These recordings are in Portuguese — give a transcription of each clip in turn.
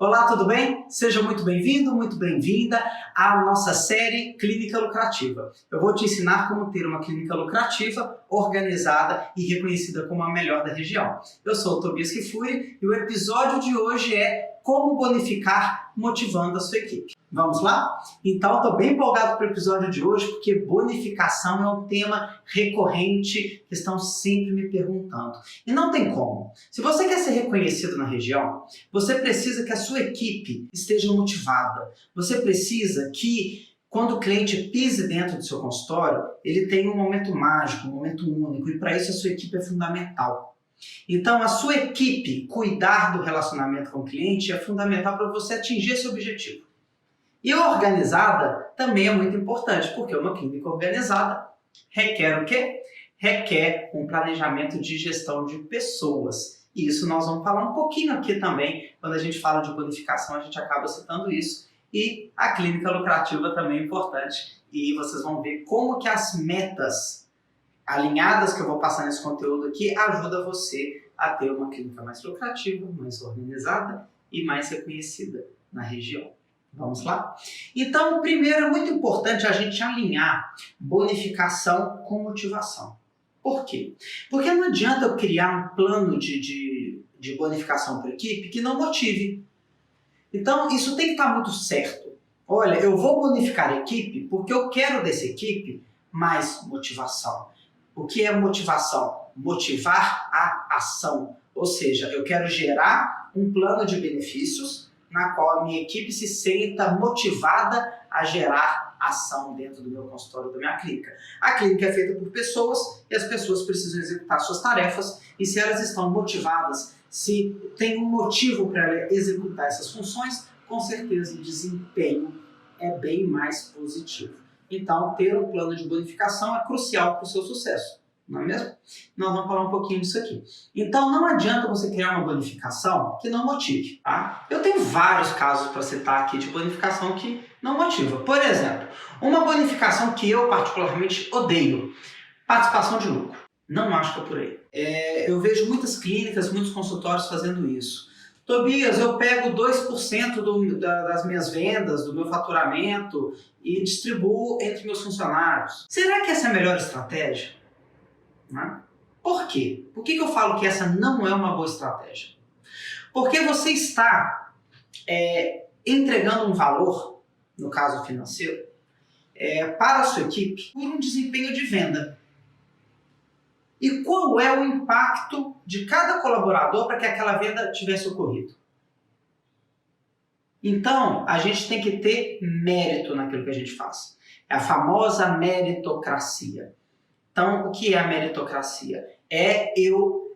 Olá, tudo bem? Seja muito bem-vindo, muito bem-vinda à nossa série Clínica Lucrativa. Eu vou te ensinar como ter uma clínica lucrativa, organizada e reconhecida como a melhor da região. Eu sou o Tobias Kifuri e o episódio de hoje é como bonificar motivando a sua equipe. Vamos lá? Então, estou bem empolgado para o episódio de hoje porque bonificação é um tema recorrente que estão sempre me perguntando. E não tem como. Se você quer ser reconhecido na região, você precisa que a sua equipe esteja motivada. Você precisa que, quando o cliente pise dentro do seu consultório, ele tenha um momento mágico, um momento único. E para isso a sua equipe é fundamental. Então, a sua equipe cuidar do relacionamento com o cliente é fundamental para você atingir esse objetivo. E organizada também é muito importante, porque uma clínica organizada requer o quê? Requer um planejamento de gestão de pessoas. E isso nós vamos falar um pouquinho aqui também. Quando a gente fala de bonificação, a gente acaba citando isso. E a clínica lucrativa também é importante. E vocês vão ver como que as metas alinhadas que eu vou passar nesse conteúdo aqui ajuda você a ter uma clínica mais lucrativa, mais organizada e mais reconhecida na região. Vamos lá? Então, primeiro é muito importante a gente alinhar bonificação com motivação. Por quê? Porque não adianta eu criar um plano de bonificação para a equipe que não motive. Então, isso tem que estar muito certo. Olha, eu vou bonificar a equipe porque eu quero dessa equipe mais motivação. O que é motivação? Motivar a ação. Ou seja, eu quero gerar um plano de benefícios na qual a minha equipe se sinta motivada a gerar ação dentro do meu consultório, da minha clínica. A clínica é feita por pessoas e as pessoas precisam executar suas tarefas e se elas estão motivadas, se tem um motivo para executar essas funções, com certeza o desempenho é bem mais positivo. Então, ter um plano de bonificação é crucial para o seu sucesso, não é mesmo? Nós vamos falar um pouquinho disso aqui. Então, não adianta você criar uma bonificação que não motive, tá? Eu tenho vários casos para citar aqui de bonificação que não motiva. Por exemplo, uma bonificação que eu particularmente odeio, participação de lucro. Não acho que é por aí. Eu vejo muitas clínicas, muitos consultórios fazendo isso. Tobias, eu pego 2% das minhas vendas, do meu faturamento e distribuo entre meus funcionários. Será que essa é a melhor estratégia? Né? Por quê? Por que eu falo que essa não é uma boa estratégia? Porque você está entregando um valor, no caso financeiro, para a sua equipe por um desempenho de venda. E qual é o impacto de cada colaborador para que aquela venda tivesse ocorrido? Então, a gente tem que ter mérito naquilo que a gente faz. É a famosa meritocracia. Então, o que é a meritocracia? É eu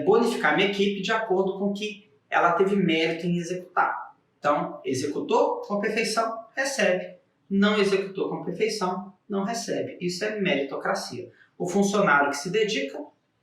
bonificar minha equipe de acordo com o que ela teve mérito em executar. Então, executou com perfeição, recebe. Não executou com perfeição, não recebe. Isso é meritocracia. O funcionário que se dedica,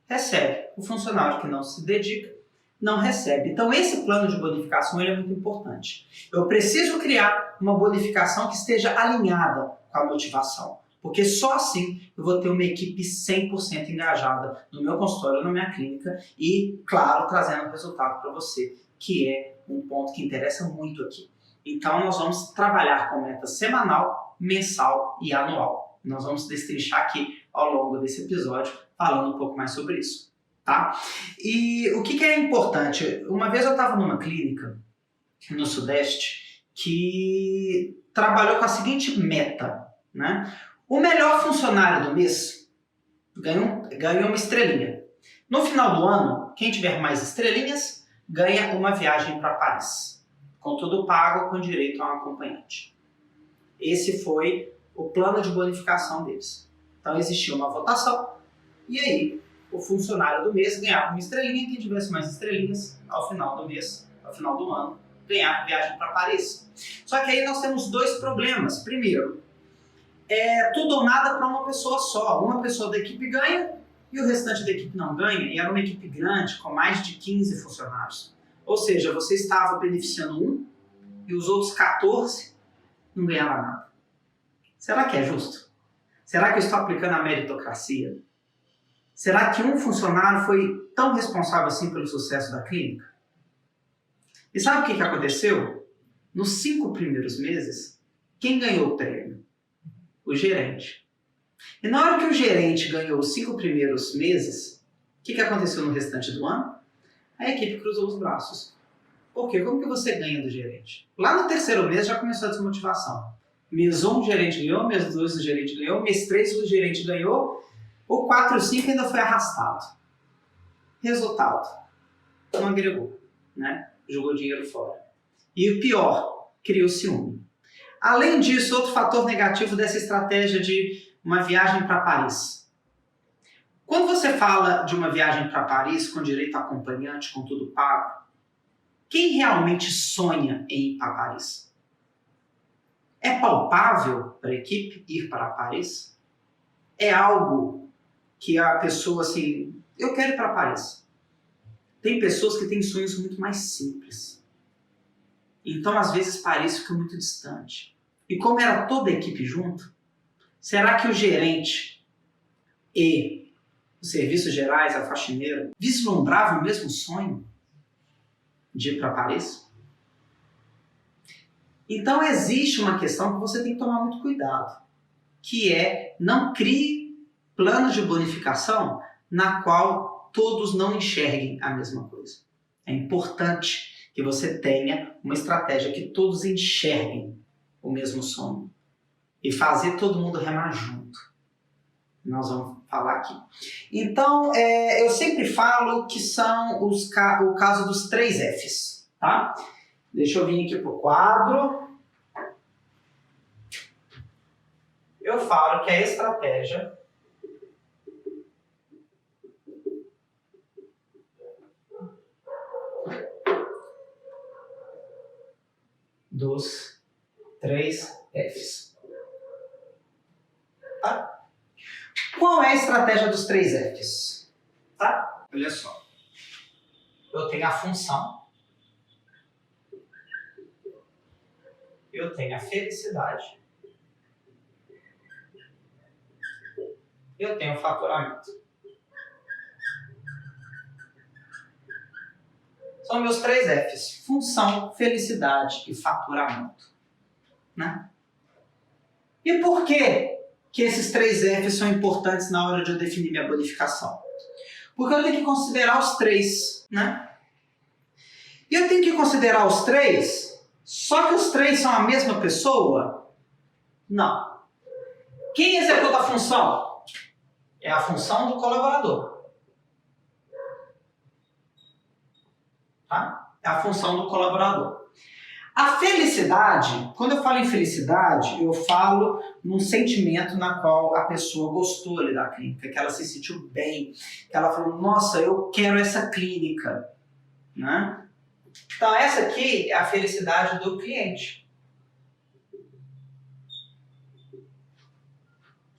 recebe. O funcionário que não se dedica, não recebe. Então, esse plano de bonificação ele é muito importante. Eu preciso criar uma bonificação que esteja alinhada com a motivação. Porque só assim eu vou ter uma equipe 100% engajada no meu consultório, na minha clínica e, claro, trazendo resultado para você, que é um ponto que interessa muito aqui. Então, nós vamos trabalhar com meta semanal, mensal e anual. Nós vamos destrinchar aqui ao longo desse episódio, falando um pouco mais sobre isso. Tá? E o que é importante? Uma vez eu estava numa clínica no Sudeste que trabalhou com a seguinte meta, né? O melhor funcionário do mês ganha uma estrelinha. No final do ano, quem tiver mais estrelinhas ganha uma viagem para Paris, com tudo pago, com direito a um acompanhante. Esse foi o plano de bonificação deles. Então existia uma votação e aí o funcionário do mês ganhava uma estrelinha, quem tivesse mais estrelinhas ao final do mês, ao final do ano, ganhava viagem para Paris. Só que aí nós temos dois problemas. Primeiro, tudo ou nada para uma pessoa só. Uma pessoa da equipe ganha e o restante da equipe não ganha. E era uma equipe grande, com mais de 15 funcionários. Ou seja, você estava beneficiando um e os outros 14 não ganhavam nada. Será que é justo? Será que eu estou aplicando a meritocracia? Será que um funcionário foi tão responsável assim pelo sucesso da clínica? E sabe o que aconteceu? Nos 5 primeiros meses, quem ganhou o prêmio? O gerente. E na hora que o gerente ganhou os 5 primeiros meses, o que aconteceu no restante do ano? A equipe cruzou os braços. Por quê? Como que você ganha do gerente? Lá no 3º mês já começou a desmotivação. Mês 1 o gerente ganhou, mês 2 o gerente ganhou, mês 3 o gerente ganhou, o 4 e 5 ainda foi arrastado. Resultado, não agregou, né? Jogou dinheiro fora. E o pior, criou ciúme. Além disso, outro fator negativo dessa estratégia de uma viagem para Paris. Quando você fala de uma viagem para Paris com direito a acompanhante, com tudo pago, quem realmente sonha em ir para Paris? É palpável para a equipe ir para Paris? É algo que a pessoa assim, eu quero ir para Paris. Tem pessoas que têm sonhos muito mais simples. Então, às vezes, Paris fica muito distante. E como era toda a equipe junto, será que o gerente e os serviços gerais, a faxineira, vislumbravam o mesmo sonho de ir para Paris? Então, existe uma questão que você tem que tomar muito cuidado, que é não crie planos de bonificação na qual todos não enxerguem a mesma coisa. É importante que você tenha uma estratégia que todos enxerguem o mesmo sonho e fazer todo mundo remar junto. Nós vamos falar aqui. Então, eu sempre falo que são o caso dos 3 Fs, tá? Deixa eu vir aqui para o quadro. Eu falo que a estratégia dos 3 Fs. Tá? Qual é a estratégia dos 3 Fs? Tá? Olha só. Eu tenho a função. Eu tenho a felicidade. Eu tenho o faturamento. São meus 3 Fs. Função, felicidade e faturamento. Né? E por que esses 3 Fs são importantes na hora de eu definir minha bonificação? Porque eu tenho que considerar os 3. Né? E eu tenho que considerar os 3, só que os 3 são a mesma pessoa? Não. Quem executa a função? É a função do colaborador. Tá? É a função do colaborador. A felicidade, quando eu falo em felicidade, eu falo num sentimento na qual a pessoa gostou ali da clínica, que ela se sentiu bem, que ela falou, nossa, eu quero essa clínica. Né? Então essa aqui é a felicidade do cliente.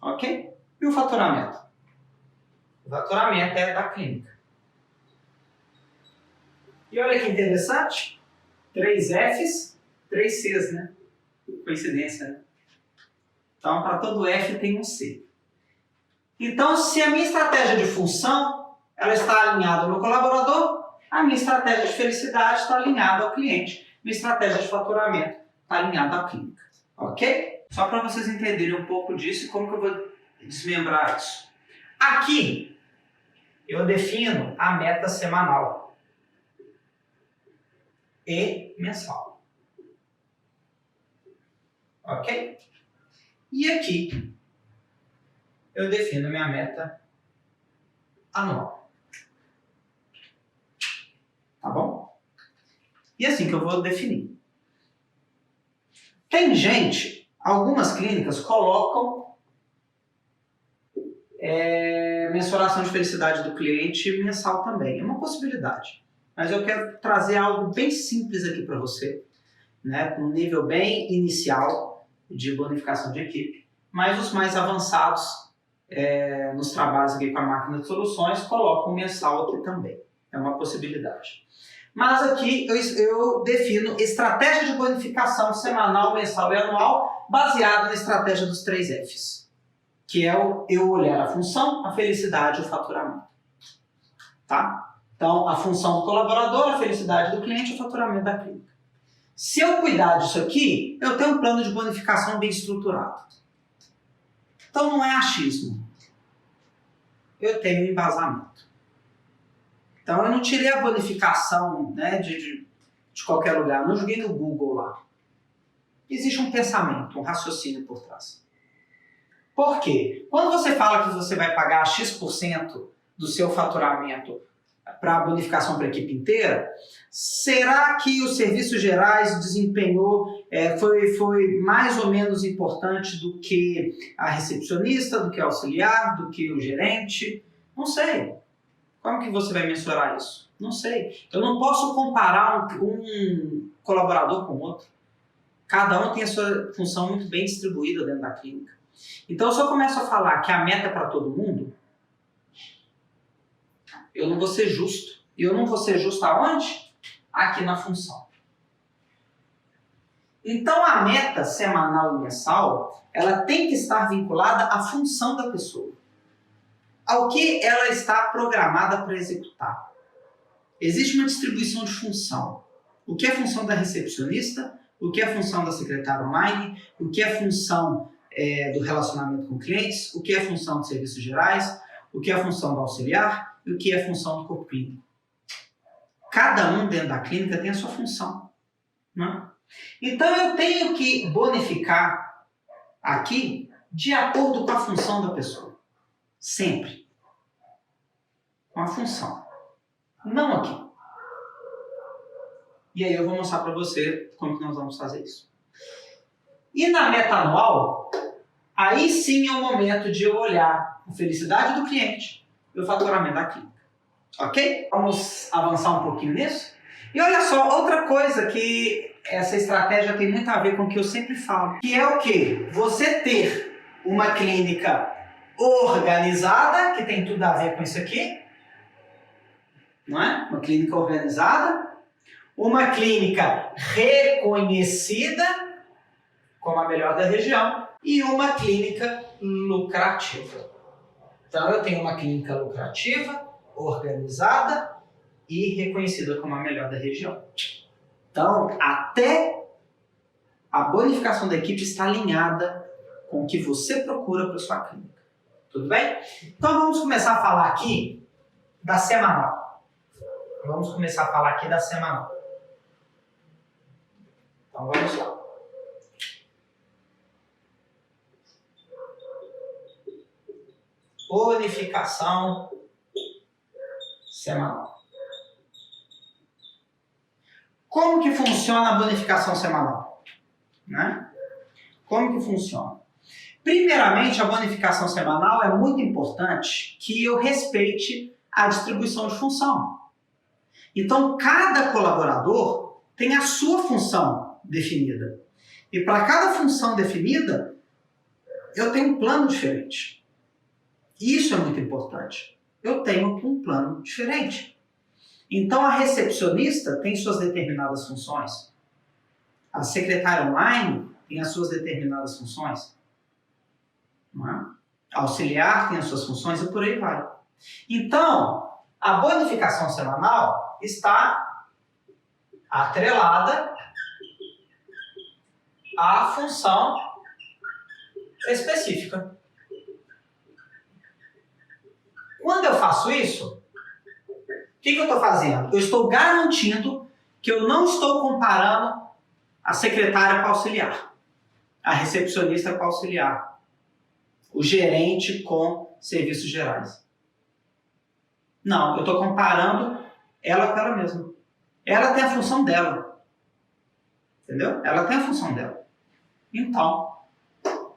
Ok? E o faturamento? O faturamento é da clínica. E olha que interessante. 3 Fs, 3 Cs, né? Coincidência, né? Então, para todo F tem um C. Então, se a minha estratégia de função ela está alinhada ao meu colaborador, a minha estratégia de felicidade está alinhada ao cliente. Minha estratégia de faturamento está alinhada à clínica. Ok? Só para vocês entenderem um pouco disso e como que eu vou desmembrar isso. Aqui, eu defino a meta semanal e mensal. Ok? E aqui, eu defino minha meta anual. Tá bom? E assim que eu vou definir. Tem gente, algumas clínicas colocam mensuração de felicidade do cliente mensal também. É uma possibilidade. Mas eu quero trazer algo bem simples aqui para você, né? Um nível bem inicial de bonificação de equipe, mas os mais avançados nos trabalhos aqui com a máquina de soluções colocam mensal aqui também. É uma possibilidade. Mas aqui eu defino estratégia de bonificação semanal, mensal e anual baseado na estratégia dos 3 Fs, que é eu olhar a função, a felicidade e o faturamento. Tá? Então, a função do colaborador, a felicidade do cliente e o faturamento da clínica. Se eu cuidar disso aqui, eu tenho um plano de bonificação bem estruturado. Então, não é achismo. Eu tenho um embasamento. Então, eu não tirei a bonificação, né, de qualquer lugar. Não joguei no Google lá. Existe um pensamento, um raciocínio por trás. Por quê? Quando você fala que você vai pagar X% do seu faturamento para a bonificação para a equipe inteira, será que os serviços gerais desempenhou, foi mais ou menos importante do que a recepcionista, do que a auxiliar, do que o gerente? Não sei. Como que você vai mensurar isso? Não sei. Eu não posso comparar um colaborador com o outro. Cada um tem a sua função muito bem distribuída dentro da clínica. Então, se eu começo a falar que a meta é para todo mundo, eu não vou ser justo. E eu não vou ser justo aonde? Aqui na função. Então, a meta semanal e mensal, ela tem que estar vinculada à função da pessoa. Ao que ela está programada para executar. Existe uma distribuição de função. O que é função da recepcionista? O que é função da secretária online? O que é função do relacionamento com clientes? O que é função de serviços gerais? O que é função do auxiliar? E o que é função do corpo clínico? Cada um dentro da clínica tem a sua função. Né? Então eu tenho que bonificar aqui de acordo com a função da pessoa. Sempre. Com a função. Não aqui. E aí eu vou mostrar para você como que nós vamos fazer isso. E na meta anual, aí sim é o momento de eu olhar a felicidade do cliente e o faturamento da clínica. Ok? Vamos avançar um pouquinho nisso? E olha só, outra coisa que essa estratégia tem muito a ver com o que eu sempre falo, que é o quê? Você ter uma clínica organizada, que tem tudo a ver com isso aqui, não é? Uma clínica organizada, uma clínica reconhecida como a melhor da região e uma clínica lucrativa. Então eu tenho uma clínica lucrativa, organizada e reconhecida como a melhor da região. Então, até a bonificação da equipe está alinhada com o que você procura para a sua clínica. Tudo bem? Então vamos começar a falar aqui da semanal. Vamos começar a falar aqui da semanal. Então vamos lá. Bonificação semanal. Como que funciona a bonificação semanal? Né? Como que funciona? Primeiramente, a bonificação semanal é muito importante que eu respeite a distribuição de função. Então, cada colaborador tem a sua função definida. E para cada função definida, eu tenho um plano diferente. Isso é muito importante. Eu tenho um plano diferente. Então, a recepcionista tem suas determinadas funções. A secretária online tem as suas determinadas funções. Não é? A auxiliar tem as suas funções e por aí vai. Então, a bonificação semanal está atrelada à função específica. Quando eu faço isso, o que eu estou fazendo? Eu estou garantindo que eu não estou comparando a secretária com a auxiliar, a recepcionista com a auxiliar, o gerente com serviços gerais. Não, eu estou comparando ela com ela mesma. Ela tem a função dela. Entendeu? Ela tem a função dela. Então,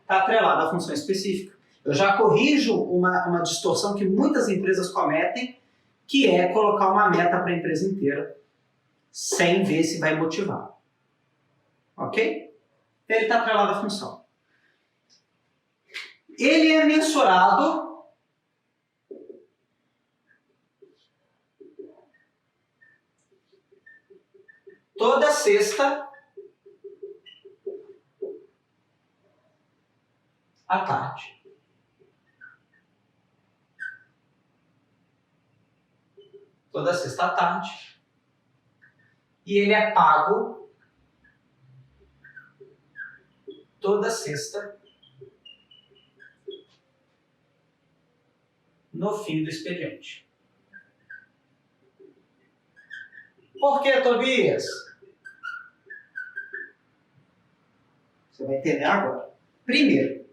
está atrelada à função específica. Eu já corrijo uma distorção que muitas empresas cometem, que é colocar uma meta para a empresa inteira, sem ver se vai motivar. Ok? Ele está atrelado à função. Ele é mensurado toda sexta à tarde. toda sexta à tarde. E ele é pago toda sexta no fim do expediente. Por que, Tobias? Você vai entender agora. Primeiro,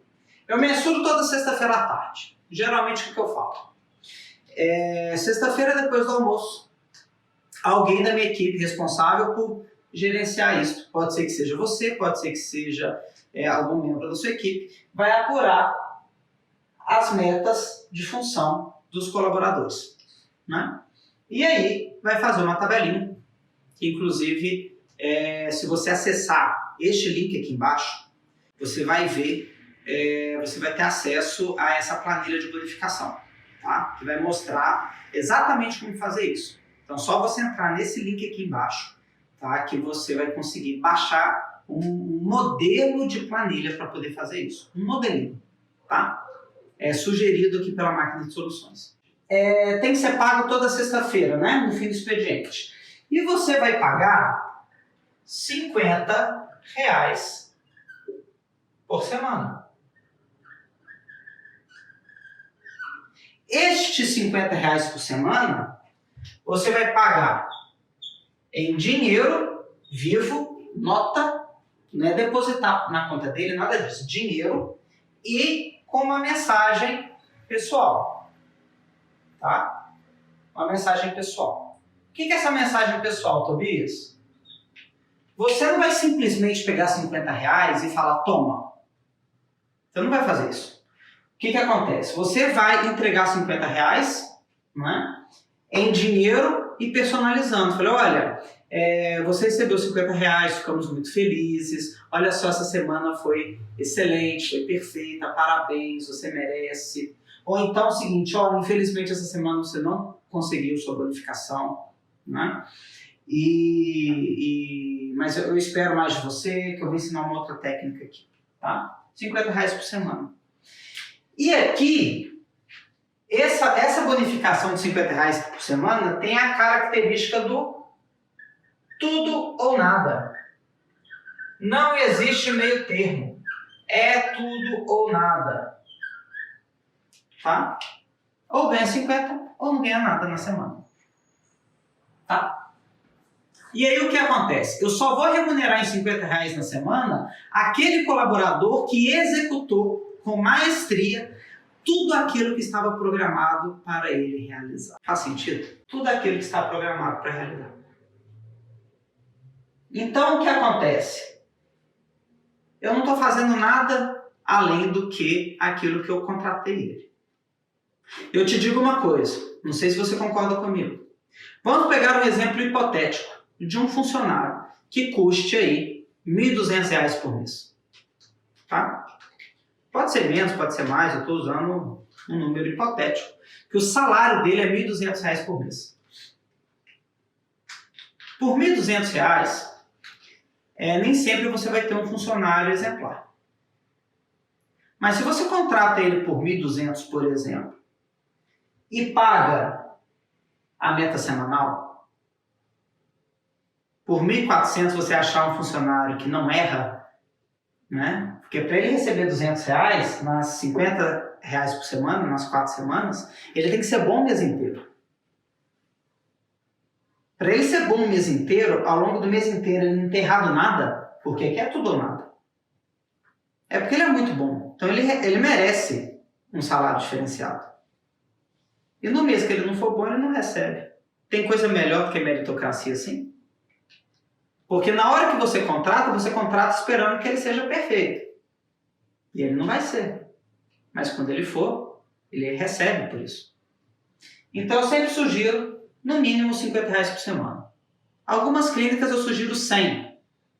eu mensuro toda sexta-feira à tarde. Geralmente o que eu falo? Sexta-feira depois do almoço, alguém da minha equipe responsável por gerenciar isso, pode ser que seja você, pode ser que seja algum membro da sua equipe, vai apurar as metas de função dos colaboradores, né? E aí vai fazer uma tabelinha, que inclusive se você acessar este link aqui embaixo, você vai ver, você vai ter acesso a essa planilha de bonificação, tá? Que vai mostrar exatamente como fazer isso. Então, só você entrar nesse link aqui embaixo, tá? Que você vai conseguir baixar um modelo de planilha para poder fazer isso. Um modelinho, tá? É sugerido aqui pela máquina de soluções. Tem que ser pago toda sexta-feira, né? No fim do expediente. E você vai pagar R$50 por semana. Estes R$50 por semana, você vai pagar em dinheiro vivo, nota, não é depositar na conta dele, nada disso, dinheiro, e com uma mensagem pessoal, tá? Uma mensagem pessoal. O que é essa mensagem pessoal, Tobias? Você não vai simplesmente pegar R$50 e falar, toma. Você não vai fazer isso. O que acontece? Você vai entregar R$50, né, em dinheiro e personalizando. Falei, olha, você recebeu R$50, ficamos muito felizes. Olha só, essa semana foi excelente, foi perfeita, parabéns, você merece. Ou então é o seguinte, ó, infelizmente essa semana você não conseguiu sua bonificação, né? Mas eu espero mais de você, que eu vou ensinar uma outra técnica aqui, tá? R$50 por semana. E aqui, essa bonificação de R$50 por semana tem a característica do tudo ou nada. Não existe meio termo. É tudo ou nada. Tá? Ou ganha 50 ou não ganha nada na semana. Tá? E aí o que acontece? Eu só vou remunerar em R$50 na semana aquele colaborador que executou com maestria tudo aquilo que estava programado para ele realizar. Faz sentido? Tudo aquilo que está programado para realizar. Então o que acontece? Eu não estou fazendo nada além do que aquilo que eu contratei ele. Eu te digo uma coisa, não sei se você concorda comigo. Vamos pegar um exemplo hipotético de um funcionário que custe aí R$1.200 por mês. Tá? Pode ser menos, pode ser mais, eu estou usando um número hipotético, que o salário dele é R$1.200 por mês. Por R$1.200, nem sempre você vai ter um funcionário exemplar. Mas se você contrata ele por R$1.200, por exemplo, e paga a meta semanal, por R$1.400 você achar um funcionário que não erra, né? Porque para ele receber R$200 nas R$50 por semana, nas 4 semanas, ele tem que ser bom o mês inteiro. Para ele ser bom o mês inteiro, ao longo do mês inteiro ele não ter errado nada, porque aqui é tudo ou nada. É porque ele é muito bom. Então ele merece um salário diferenciado. E no mês que ele não for bom, ele não recebe. Tem coisa melhor do que meritocracia assim? Porque na hora que você contrata esperando que ele seja perfeito. E ele não vai ser. Mas quando ele for, ele recebe por isso. Então eu sempre sugiro, no mínimo, R$50 por semana. Algumas clínicas eu sugiro 100,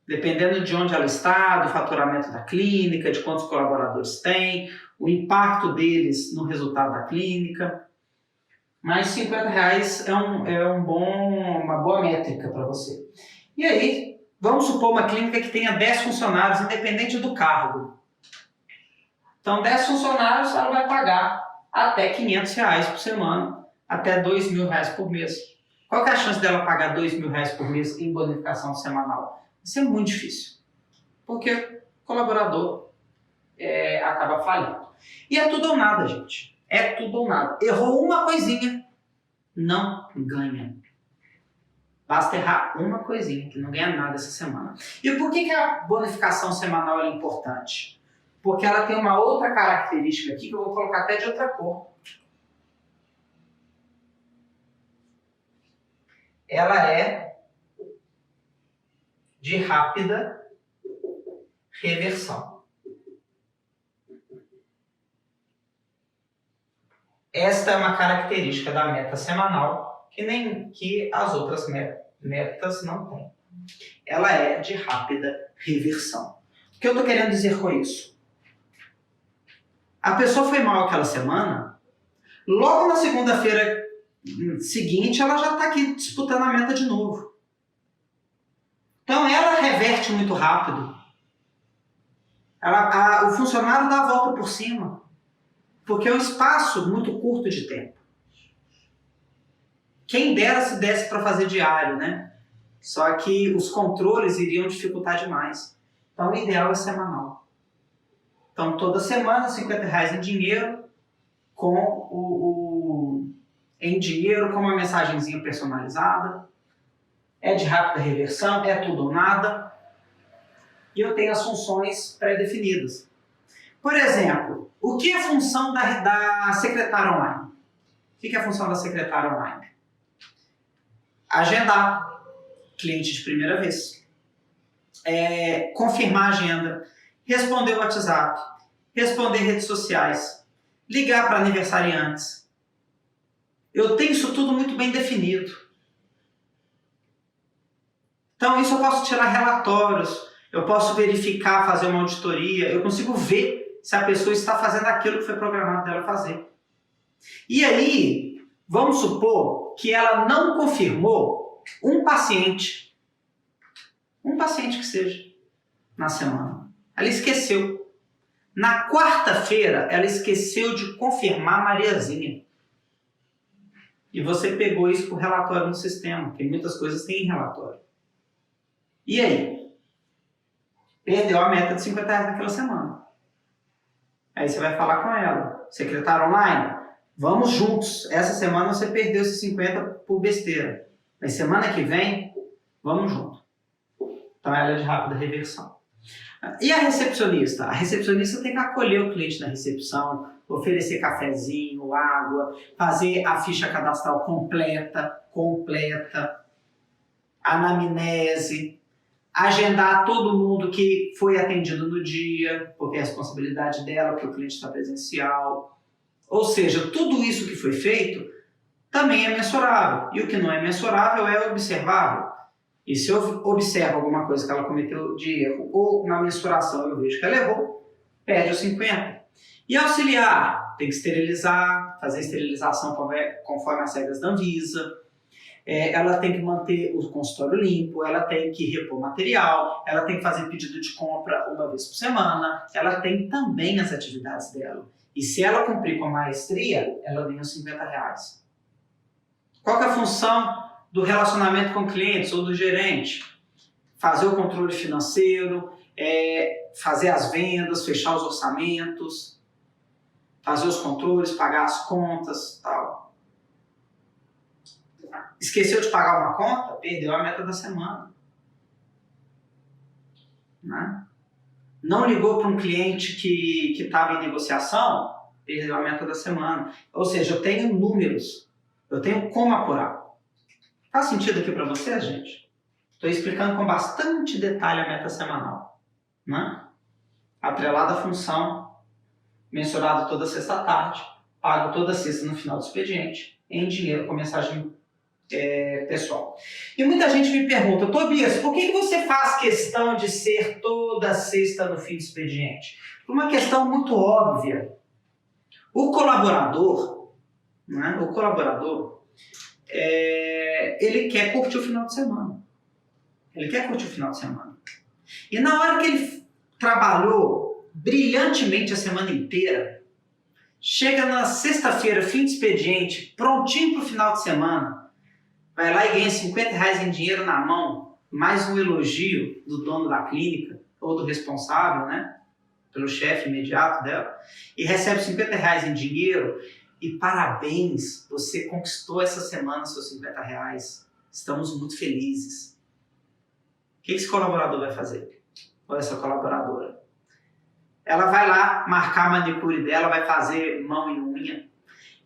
dependendo de onde ela está, do faturamento da clínica, de quantos colaboradores tem, o impacto deles no resultado da clínica. Mas R$50 é uma boa métrica para você. E aí, vamos supor uma clínica que tenha 10 funcionários, independente do cargo. Então, 10 funcionários, ela vai pagar até R$500 por semana, até R$2.000 por mês. Qual que é a chance dela pagar R$ 2.000 por mês em bonificação semanal? Isso é muito difícil, porque o colaborador acaba falindo. E é tudo ou nada, gente. É tudo ou nada. Errou uma coisinha, não ganha. Basta errar uma coisinha, que não ganha nada essa semana. E por que a bonificação semanal é importante? Porque ela tem uma outra característica aqui, que eu vou colocar até de outra cor. Ela é de rápida reversão. Esta é uma característica da meta semanal que as outras metas não têm. Ela é de rápida reversão. O que eu estou querendo dizer com isso? A pessoa foi mal aquela semana, logo na segunda-feira seguinte ela já está aqui disputando a meta de novo. Então ela reverte muito rápido. O funcionário dá a volta por cima, porque é um espaço muito curto de tempo. Quem dera se desse para fazer diário, né? Só que os controles iriam dificultar demais. Então o ideal é semanal. Então toda semana R$50 em dinheiro, com uma mensagenzinha personalizada. É de rápida reversão, é tudo ou nada. E eu tenho as funções pré-definidas. Por exemplo, o que é a função da secretária online? O que é a função da secretária online? Agendar cliente de primeira vez. Confirmar a agenda. Responder o WhatsApp. Responder redes sociais. Ligar para aniversariantes. Eu tenho isso tudo muito bem definido. Então, isso eu posso tirar relatórios, eu posso verificar, fazer uma auditoria, eu consigo ver se a pessoa está fazendo aquilo que foi programado dela fazer. E aí, vamos supor que ela não confirmou um paciente que seja, na semana. Ela esqueceu. Na quarta-feira, ela esqueceu de confirmar a Mariazinha. E você pegou isso por relatório no sistema, porque muitas coisas têm relatório. E aí? Perdeu a meta de R$50 naquela semana. Aí você vai falar com ela, secretária online, vamos juntos. Essa semana você perdeu esses 50 por besteira. Mas semana que vem, vamos junto. Então ela é de rápida reversão. E a recepcionista? A recepcionista tem que acolher o cliente na recepção, oferecer cafezinho, água, fazer a ficha cadastral completa, anamnese, agendar todo mundo que foi atendido no dia, porque é a responsabilidade dela, porque o cliente está presencial. Ou seja, tudo isso que foi feito também é mensurável. E o que não é mensurável é observável. E se eu observo alguma coisa que ela cometeu de erro, ou na mensuração eu vejo que ela errou, perde os 50. E auxiliar, tem que esterilizar, fazer esterilização conforme as regras da Anvisa. Ela tem que manter o consultório limpo, ela tem que repor material, ela tem que fazer pedido de compra uma vez por semana, ela tem também as atividades dela. E se ela cumprir com a maestria, ela ganha os R$50. Qual que é a função do relacionamento com clientes ou do gerente? Fazer o controle financeiro, fazer as vendas, fechar os orçamentos, fazer os controles, pagar as contas, tal. Esqueceu de pagar uma conta, perdeu a meta da semana. Né? Não ligou para um cliente que estava em negociação, perdeu a meta da semana. Ou seja, eu tenho números, eu tenho como apurar. Faz sentido aqui para vocês, gente? Estou explicando com bastante detalhe a meta semanal. Né? Atrelada à função, mensurado toda sexta à tarde, pago toda sexta no final do expediente, em dinheiro com mensagem pessoal. E muita gente me pergunta, Tobias, por que você faz questão de ser toda sexta no fim do expediente? Por uma questão muito óbvia. O colaborador, né, ele quer curtir o final de semana. E na hora que ele trabalhou brilhantemente a semana inteira, chega na sexta-feira, fim de expediente, prontinho para o final de semana, vai lá e ganha R$ 50 em dinheiro na mão, mais um elogio do dono da clínica, ou do responsável, né? Pelo chefe imediato dela, e recebe R$ 50 em dinheiro, e parabéns, você conquistou essa semana seus R$ 50. Estamos muito felizes. O que esse colaborador vai fazer? Ou essa colaboradora? Ela vai lá marcar a manicure dela, vai fazer mão e unha,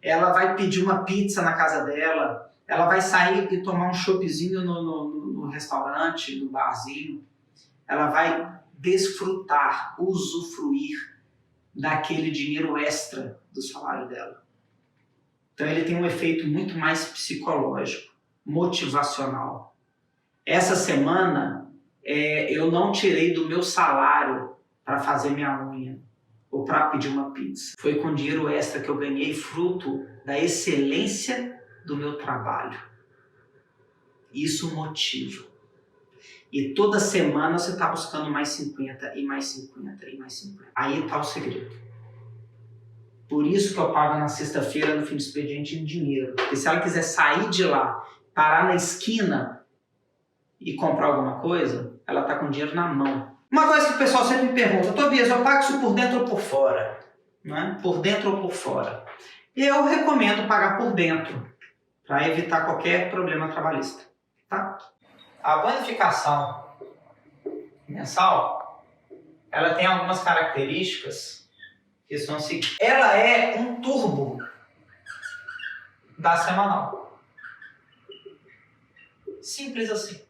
ela vai pedir uma pizza na casa dela, ela vai sair e tomar um choppzinho no restaurante, no barzinho, ela vai desfrutar, usufruir daquele dinheiro extra do salário dela. Então ele tem um efeito muito mais psicológico, motivacional. Essa semana eu não tirei do meu salário para fazer minha unha ou para pedir uma pizza. Foi com dinheiro extra que eu ganhei, fruto da excelência do meu trabalho. Isso motiva. E toda semana você está buscando mais 50 e mais 50 e mais 50. Aí está o segredo. Por isso que eu pago na sexta-feira, no fim do expediente, em dinheiro. Porque se ela quiser sair de lá, parar na esquina e comprar alguma coisa, ela está com dinheiro na mão. Uma coisa que o pessoal sempre me pergunta, Tobias, eu pago isso por dentro ou por fora? Né? Por dentro ou por fora? E eu recomendo pagar por dentro, para evitar qualquer problema trabalhista. Tá? A bonificação mensal, ela tem algumas características que são as seguintes. Ela é um turbo da semanal. Simples assim.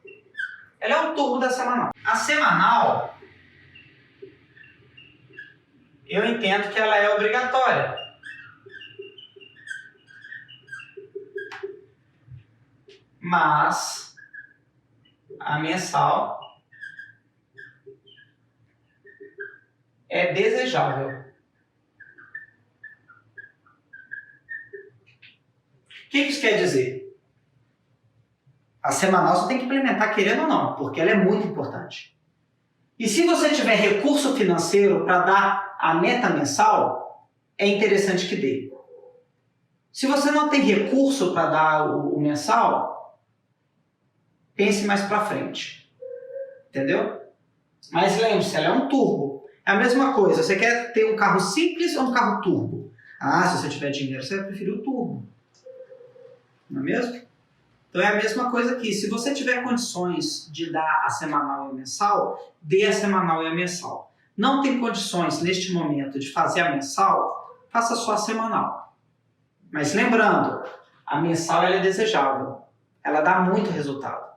Ela é um turbo da semanal. A semanal, eu entendo que ela é obrigatória. Mas a mensal é desejável. O que isso quer dizer? A semanal você tem que implementar querendo ou não, porque ela é muito importante. E se você tiver recurso financeiro para dar a meta mensal, é interessante que dê. Se você não tem recurso para dar o mensal, pense mais para frente. Entendeu? Mas lembre-se, ela é um turbo. É a mesma coisa, você quer ter um carro simples ou um carro turbo? Ah, se você tiver dinheiro, você vai preferir o turbo. Não é mesmo? Então é a mesma coisa aqui. Se você tiver condições de dar a semanal e a mensal, dê a semanal e a mensal. Não tem condições neste momento de fazer a mensal, faça só a semanal. Mas lembrando, a mensal ela é desejável. Ela dá muito resultado.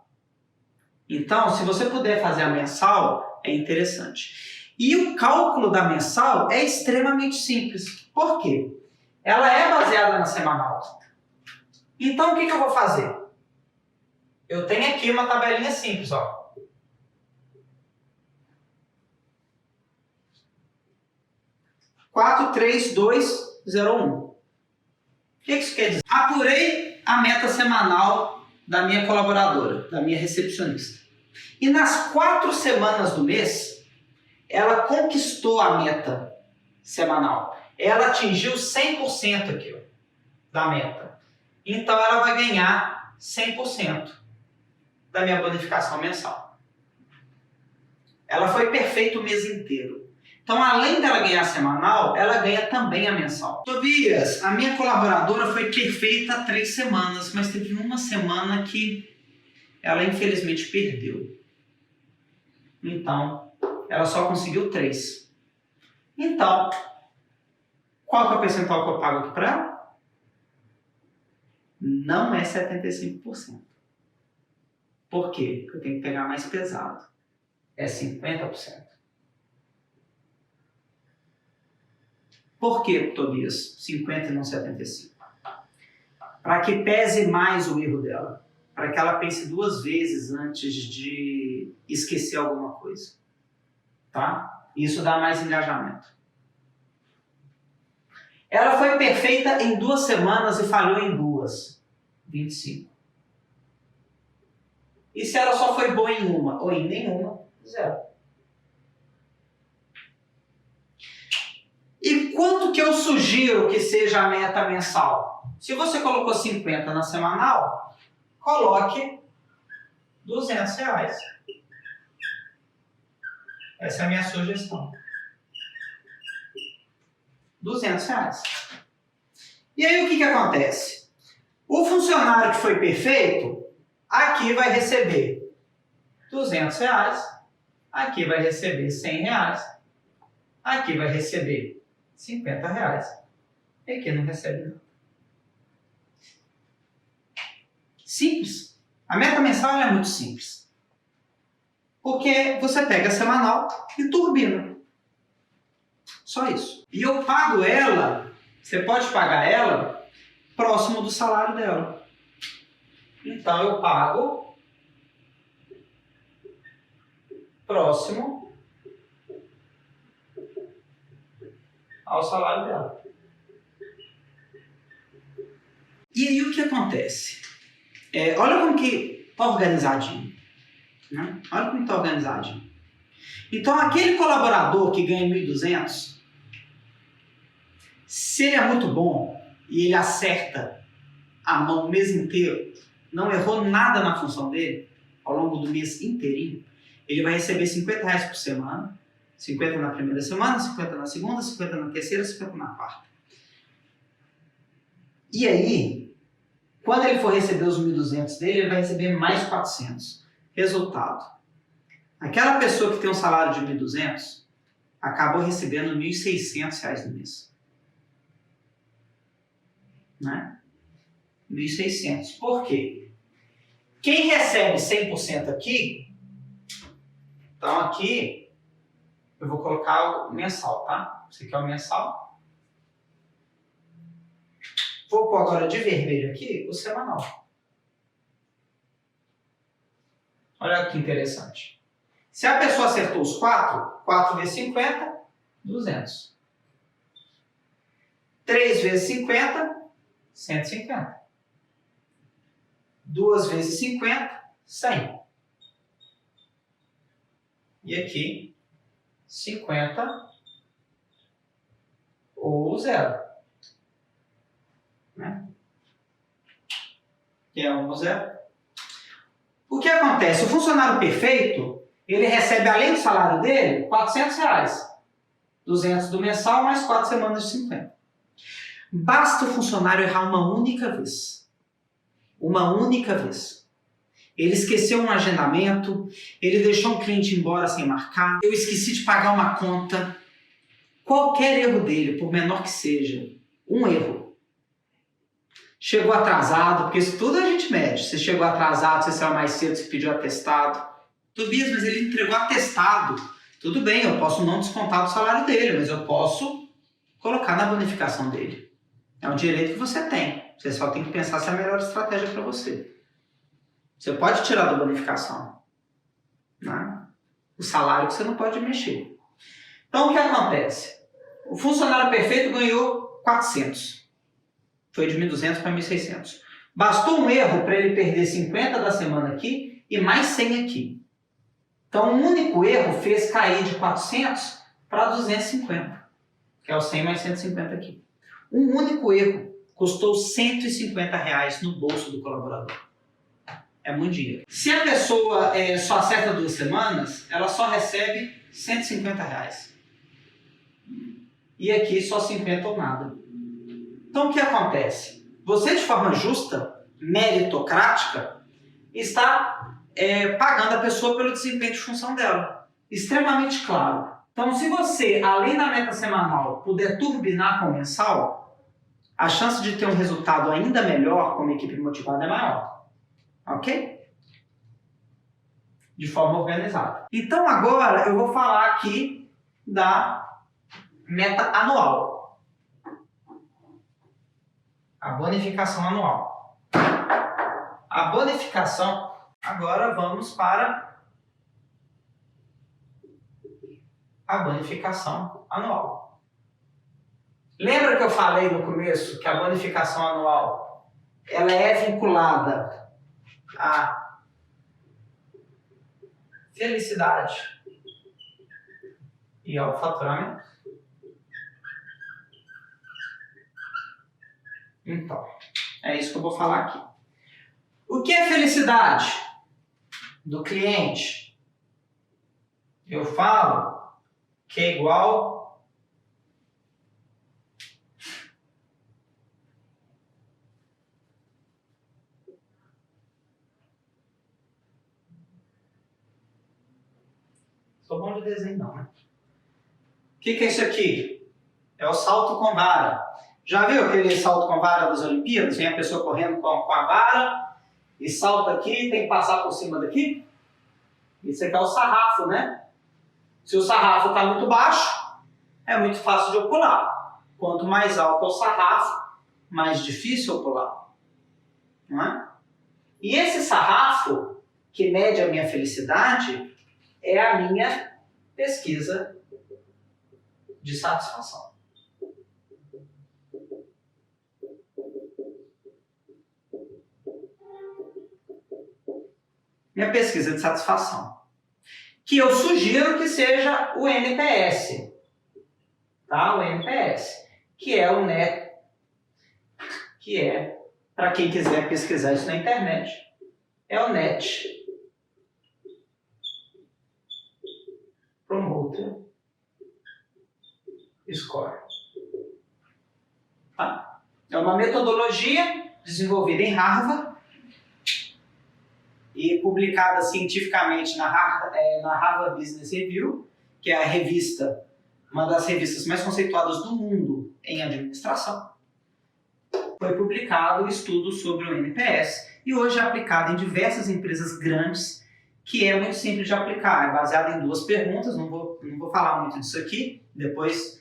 Então, se você puder fazer a mensal, é interessante. E o cálculo da mensal é extremamente simples. Por quê? Ela é baseada na semanal. Então, o que eu vou fazer? Eu tenho aqui uma tabelinha simples, ó. Quatro, 3, 2, 0, 1. O que isso quer dizer? Apurei a meta semanal da minha colaboradora, da minha recepcionista. E nas 4 semanas do mês, ela conquistou a meta semanal. Ela atingiu 100% aqui, ó, da meta. Então, ela vai ganhar 100% da minha bonificação mensal. Ela foi perfeita o mês inteiro. Então, além dela ganhar semanal, ela ganha também a mensal. Tobias, a minha colaboradora foi perfeita há 3 semanas, mas teve uma semana que ela infelizmente perdeu. Então, ela só conseguiu 3. Então, qual que é o percentual que eu pago aqui para ela? Não é 75%. Por quê? Porque eu tenho que pegar mais pesado. É 50%. Por que, Tobias, 50 e não 75? Para que pese mais o erro dela. Para que ela pense 2 vezes antes de esquecer alguma coisa. Tá? Isso dá mais engajamento. Ela foi perfeita em 2 semanas e falhou em 2. 25. E se ela só foi boa em uma ou em nenhuma, 0. E quanto que eu sugiro que seja a meta mensal? Se você colocou 50 na semanal, coloque R$200. Essa é a minha sugestão. R$200. E aí o que acontece? O funcionário que foi perfeito, aqui vai receber R$200, aqui vai receber R$100, aqui vai receber R$50, e aqui não recebe nada. Simples. A meta mensal é muito simples. Porque você pega a semanal e turbina. Só isso. E eu pago ela, você pode pagar ela próximo do salário dela. Então eu pago próximo ao salário dela. E aí o que acontece? Olha como que está organizadinho. Né? Olha como está organizadinho. Então aquele colaborador que ganha 1.200, se ele é muito bom e ele acerta a mão o mês inteiro, não errou nada na função dele, ao longo do mês inteirinho, ele vai receber R$50 por semana, 50 na primeira semana, 50 na segunda, 50 na terceira, 50 na quarta. E aí, quando ele for receber os 1.200 dele, ele vai receber mais 400. Resultado. Aquela pessoa que tem um salário de 1.200 acabou recebendo R$1.600 no mês. Né? 1.600. Por quê? Quem recebe 100% aqui, então aqui eu vou colocar o mensal, tá? Esse aqui é o mensal. Vou pôr agora de vermelho aqui o semanal. Olha que interessante. Se a pessoa acertou os 4 vezes 50, 200. 3 vezes 50, 150. 2 vezes 50, 100. E aqui, 50 ou 0. Né? Que é 1 ou 0. O que acontece? O funcionário perfeito, ele recebe, além do salário dele, R$400. 200 do mensal, mais 4 semanas de 50. Basta o funcionário errar uma única vez. Uma única vez. Ele esqueceu um agendamento, ele deixou um cliente embora sem marcar, eu esqueci de pagar uma conta. Qualquer erro dele, por menor que seja, um erro. Chegou atrasado, porque isso tudo a gente mede. Você chegou atrasado, você saiu mais cedo, você pediu atestado. Tobias, mas ele entregou atestado. Tudo bem, eu posso não descontar do salário dele, mas eu posso colocar na bonificação dele. É um direito que você tem. Você só tem que pensar se é a melhor estratégia para você. Você pode tirar da bonificação, né? O salário que você não pode mexer. Então, o que acontece? O funcionário perfeito ganhou 400. Foi de 1.200 para 1.600. Bastou um erro para ele perder 50 da semana aqui e mais 100 aqui. Então, um único erro fez cair de 400 para 250, que é o 100 mais 150 aqui. Um único erro custou R$150 no bolso do colaborador. É muito dinheiro. Se a pessoa só acerta 2 semanas, ela só recebe R$150. E aqui só 50 ou nada. Então o que acontece? Você, de forma justa, meritocrática, está pagando a pessoa pelo desempenho de função dela. Extremamente claro. Então, se você, além da meta semanal, puder turbinar com o mensal, a chance de ter um resultado ainda melhor com uma equipe motivada é maior. Ok? De forma organizada. Então, agora eu vou falar aqui da meta anual. A bonificação anual. A bonificação, agora vamos para a bonificação anual. Lembra que eu falei no começo que a bonificação anual ela é vinculada à felicidade e ao faturamento? Então, é isso que eu vou falar aqui. O O que é felicidade do cliente? Eu falo que é igual sou bom de desenho não, né? O que é isso aqui? É o salto com vara. Já viu aquele salto com vara das Olimpíadas? Vem a pessoa correndo com a vara e salta aqui, tem que passar por cima daqui? Isso aqui é o sarrafo, né? Se o sarrafo está muito baixo, é muito fácil de eu pular. Quanto mais alto é o sarrafo, mais difícil eu pular. Não é? E esse sarrafo, que mede a minha felicidade, é a minha pesquisa de satisfação. Minha pesquisa de satisfação, que eu sugiro que seja o NPS, tá? O NPS, que é o NET, que é, para quem quiser pesquisar isso na internet, é o NET Promoter Score. Tá? É uma metodologia desenvolvida em Harvard e publicada cientificamente na Harvard Business Review, que é a revista, uma das revistas mais conceituadas do mundo em administração. Foi publicado um estudo sobre o NPS e hoje é aplicado em diversas empresas grandes, que é muito simples de aplicar. É baseado em 2 perguntas, não vou falar muito disso aqui, depois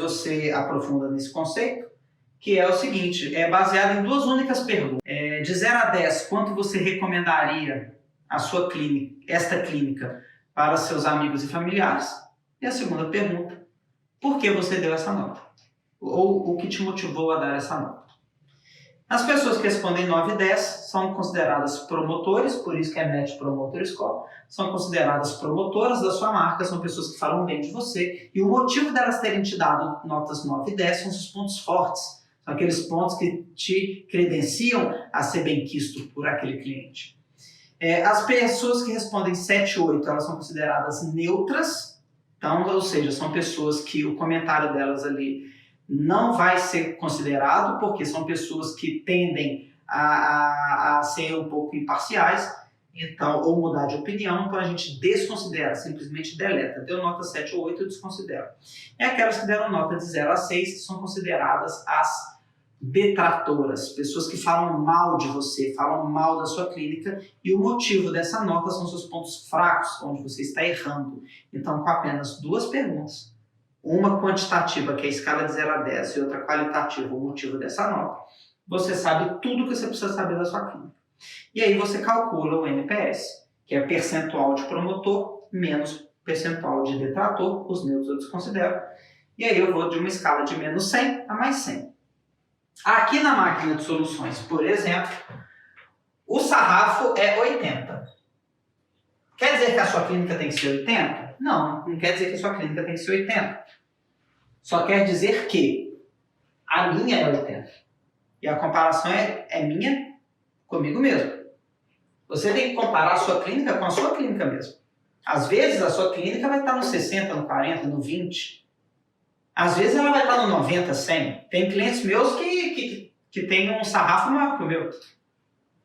você aprofunda nesse conceito, que é o seguinte, é baseado em 2 únicas perguntas. De 0 a 10, quanto você recomendaria a sua clínica, esta clínica para seus amigos e familiares? E a segunda pergunta, por que você deu essa nota? Ou o que te motivou a dar essa nota? As pessoas que respondem 9 e 10 são consideradas promotores, por isso que é Net Promoter Score, são consideradas promotoras da sua marca, são pessoas que falam bem de você, e o motivo delas terem te dado notas 9 e 10 são os pontos fortes. São aqueles pontos que te credenciam a ser bem-quisto por aquele cliente. As pessoas que respondem 7 e 8, elas são consideradas neutras, então, ou seja, são pessoas que o comentário delas ali não vai ser considerado, porque são pessoas que tendem a ser um pouco imparciais, então, ou mudar de opinião, então a gente desconsidera, simplesmente deleta. Deu nota 7 ou 8, eu desconsidero. E aquelas que deram nota de 0 a 6, que são consideradas as detratoras, pessoas que falam mal de você, falam mal da sua clínica, e o motivo dessa nota são seus pontos fracos, onde você está errando. Então, com apenas 2 perguntas, uma quantitativa, que é a escala de 0 a 10, e outra qualitativa, o motivo dessa nota, você sabe tudo que você precisa saber da sua clínica. E aí você calcula o NPS, que é percentual de promotor menos percentual de detrator, os neutros eu desconsidero, e aí eu vou de uma escala de menos 100 a mais 100. Aqui na máquina de soluções, por exemplo, o sarrafo é 80. Quer dizer que a sua clínica tem que ser 80? Não, não quer dizer que a sua clínica tem que ser 80. Só quer dizer que a minha é 80. E a comparação é minha comigo mesmo. Você tem que comparar a sua clínica com a sua clínica mesmo. Às vezes a sua clínica vai estar no 60, no 40, no 20. Às vezes ela vai estar no 90, 100. Tem clientes meus que têm um sarrafo maior que o meu.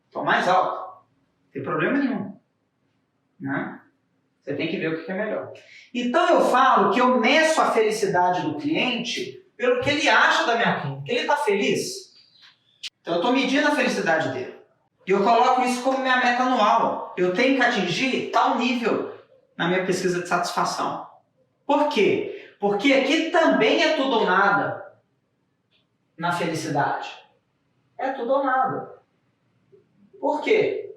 Estão mais alto. Não tem problema nenhum. Né? Você tem que ver o que é melhor. Então eu falo que eu meço a felicidade do cliente pelo que ele acha da minha clínica. Ele está feliz? Então eu estou medindo a felicidade dele. E eu coloco isso como minha meta anual. Eu tenho que atingir tal nível na minha pesquisa de satisfação. Por quê? Porque aqui também é tudo ou nada na felicidade. É tudo ou nada. Por quê?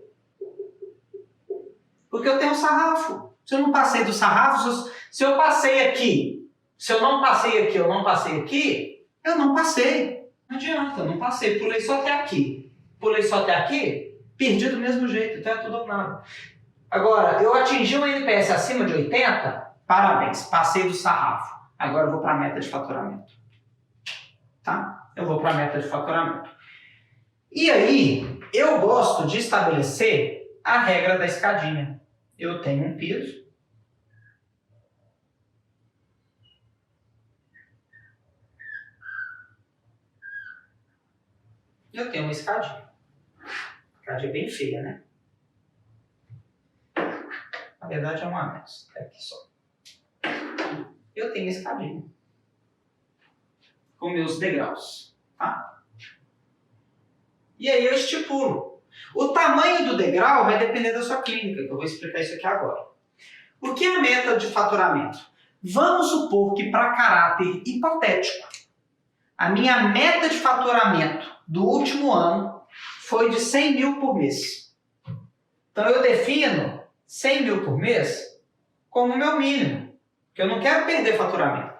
Porque eu tenho um sarrafo. Se eu não passei do sarrafo, se eu passei aqui, se eu não passei aqui, eu não passei aqui, eu não passei. Não adianta, eu não passei. Pulei só até aqui. Pulei só até aqui, perdi do mesmo jeito. Então é tudo ou nada. Agora, eu atingi um NPS acima de 80, parabéns, passei do sarrafo. Agora eu vou para a meta de faturamento. Tá? Eu vou para a meta de faturamento. E aí, Eu gosto de estabelecer a regra da escadinha. Eu tenho um piso. Eu tenho uma escadinha. A escadinha é bem feia, né? Na verdade é um a menos. É aqui só. Eu tenho a escadinha. Com meus degraus. Tá? E aí eu estipulo. O tamanho do degrau vai depender da sua clínica, que eu vou explicar isso aqui agora. O que é a meta de faturamento? Vamos supor que para caráter hipotético, a minha meta de faturamento do último ano foi de 100 mil por mês. Então eu defino 100 mil por mês como o meu mínimo, porque eu não quero perder faturamento.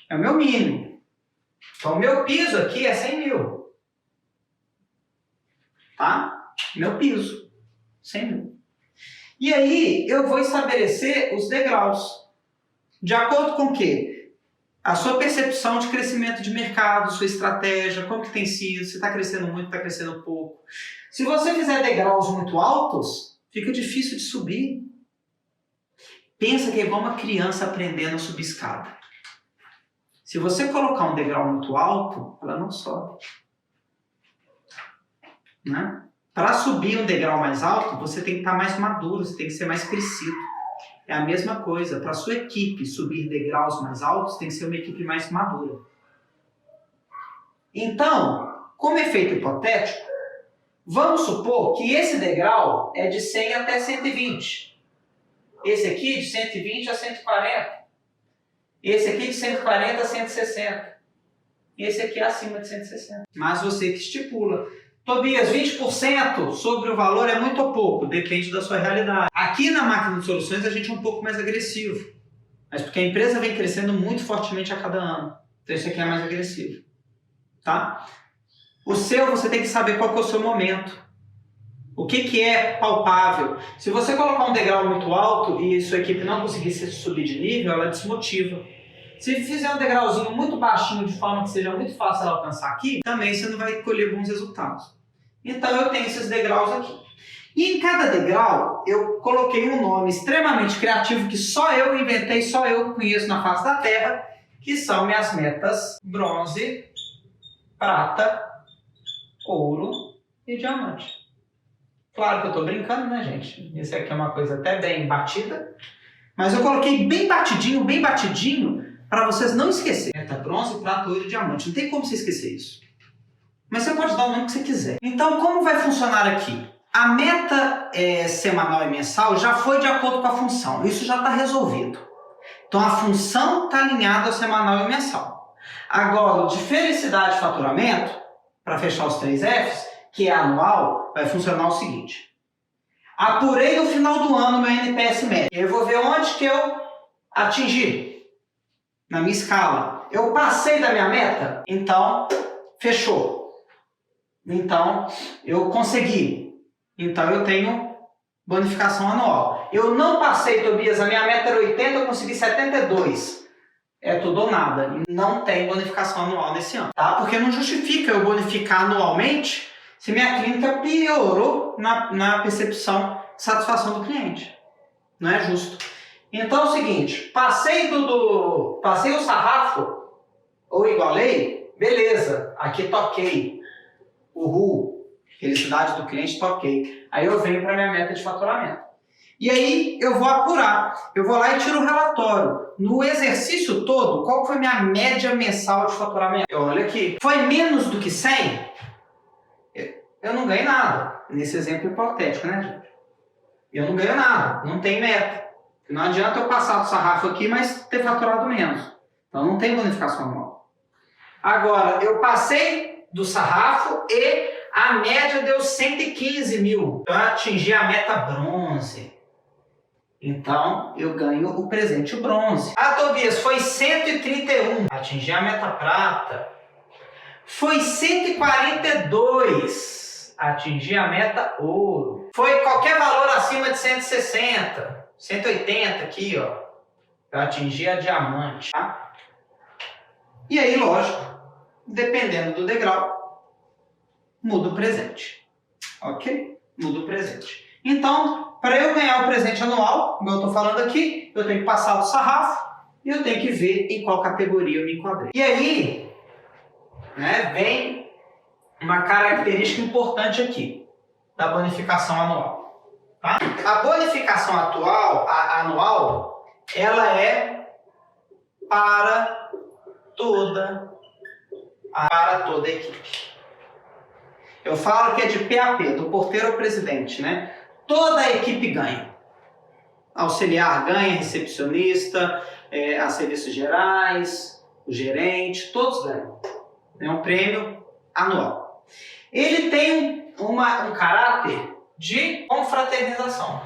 É o meu mínimo. Então o meu piso aqui é 100 mil. Tá? Meu piso, 100 mil. E aí eu vou estabelecer os degraus. De acordo com o quê? A sua percepção de crescimento de mercado, sua estratégia, como que tem sido, se está crescendo muito, está crescendo pouco. Se você fizer degraus muito altos, fica difícil de subir. Pensa que é igual uma criança aprendendo a subir escada. Se você colocar um degrau muito alto, ela não sobe. Né? Para subir um degrau mais alto, você tem que estar mais maduro, você tem que ser mais crescido. É a mesma coisa. Para a sua equipe subir degraus mais altos, tem que ser uma equipe mais madura. Então, como efeito hipotético, vamos supor que esse degrau é de 100 até 120. Esse aqui de 120 a 140. Esse aqui de 140 a 160. Esse aqui é acima de 160. Mas você que estipula. Tobias, 20% sobre o valor é muito ou pouco? Depende da sua realidade. Aqui na máquina de soluções a gente é um pouco mais agressivo. Mas porque a empresa vem crescendo muito fortemente a cada ano. Então isso aqui é mais agressivo. Tá? O seu, você tem que saber qual que é o seu momento. O que é palpável. Se você colocar um degrau muito alto e sua equipe não conseguir subir de nível, ela desmotiva. Se fizer um degrauzinho muito baixinho, de forma que seja muito fácil ela alcançar aqui, também você não vai colher bons resultados. Então eu tenho esses degraus aqui. E em cada degrau eu coloquei um nome extremamente criativo que só eu inventei, só eu conheço na face da Terra, que são minhas metas bronze, prata, ouro e diamante. Claro que eu estou brincando, né, gente? Isso aqui é uma coisa até bem batida, mas eu coloquei bem batidinho, para vocês não esquecerem. Meta bronze, prata, ouro e diamante. Não tem como você esquecer isso. Mas você pode dar o nome que você quiser. Então, como vai funcionar aqui? A meta semanal e mensal já foi de acordo com a função. Isso já está resolvido. Então, a função está alinhada ao semanal e mensal. Agora, o de felicidade e faturamento, para fechar os 3 Fs, que é anual, vai funcionar o seguinte. Apurei no final do ano meu NPS médio. Eu vou ver onde que eu atingi na minha escala. Eu passei da minha meta? Então, fechou. Então, eu consegui. Então, eu tenho bonificação anual. Eu não passei, Tobias, a minha meta era 80, eu consegui 72. É tudo ou nada. Não tem bonificação anual nesse ano. Tá? Porque não justifica eu bonificar anualmente se minha clínica piorou na percepção de satisfação do cliente. Não é justo. Então é o seguinte, passei o sarrafo, ou igualei, beleza, aqui toquei. Uhul, felicidade do cliente, toquei. Aí eu venho para minha meta de faturamento. E aí eu vou apurar, eu vou lá e tiro o relatório. No exercício todo, qual foi minha média mensal de faturamento? Olha aqui, foi menos do que 100? Eu não ganho nada, nesse exemplo hipotético, né, gente? Eu não ganho nada, não tem meta. Não adianta eu passar do sarrafo aqui, mas ter faturado menos. Então não tem bonificação anual. Agora, eu passei do sarrafo e a média deu 115 mil. Eu atingi a meta bronze. Então, eu ganho o presente bronze. Ah, Tobias, foi 131. Atingi a meta prata. Foi 142. Atingi a meta ouro. Foi qualquer valor acima de 160. 180 aqui, ó. Eu atingi a diamante, tá? E aí, lógico, dependendo do degrau, muda o presente. Ok? Muda o presente. Então, para eu ganhar o presente anual, como eu estou falando aqui, eu tenho que passar o sarrafo e eu tenho que ver em qual categoria eu me enquadrei. E aí, né, vem uma característica importante aqui da bonificação anual. Tá? A bonificação anual, ela é para toda a equipe. Eu falo que é de PAP, do porteiro ao presidente, né? Toda a equipe ganha. Auxiliar ganha, recepcionista, a serviços gerais, o gerente, todos ganham. É um prêmio anual. Ele tem um caráter de confraternização.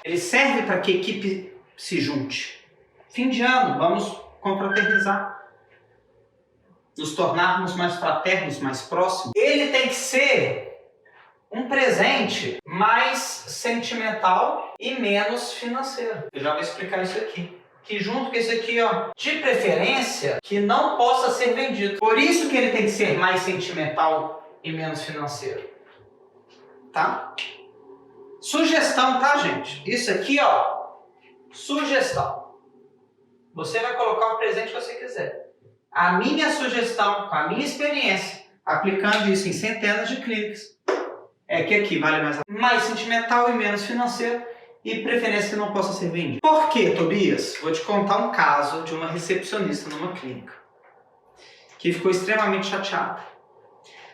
Ele serve para que a equipe se junte. Fim de ano, vamos confraternizar. Nos tornarmos mais fraternos, mais próximos. Ele tem que ser um presente mais sentimental e menos financeiro. Eu já vou explicar isso aqui. Que junto com isso aqui, ó, de preferência, que não possa ser vendido. Por isso que ele tem que ser mais sentimental e menos financeiro. Tá? Sugestão, tá, gente? Isso aqui, ó, sugestão. Você vai colocar o presente que você quiser. A minha sugestão, com a minha experiência, aplicando isso em centenas de clínicas, é que aqui vale mais sentimental e menos financeiro e preferência que não possa ser vendido. Por quê, Tobias? Vou te contar um caso de uma recepcionista numa clínica que ficou extremamente chateada.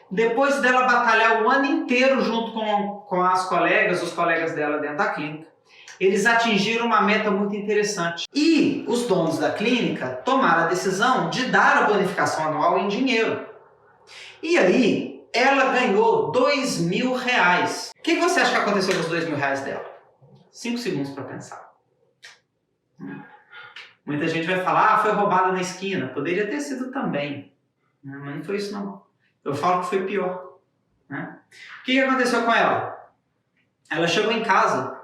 Depois dela batalhar o ano inteiro junto com as colegas, os colegas dela dentro da clínica, eles atingiram uma meta muito interessante. E os donos da clínica tomaram a decisão de dar a bonificação anual em dinheiro. E aí, ela ganhou R$2.000. O que você acha que aconteceu com os R$2.000 dela? 5 segundos para pensar. Muita gente vai falar, foi roubada na esquina. Poderia ter sido também. Mas não foi isso não. Eu falo que foi pior. O que aconteceu com ela? Ela chegou em casa.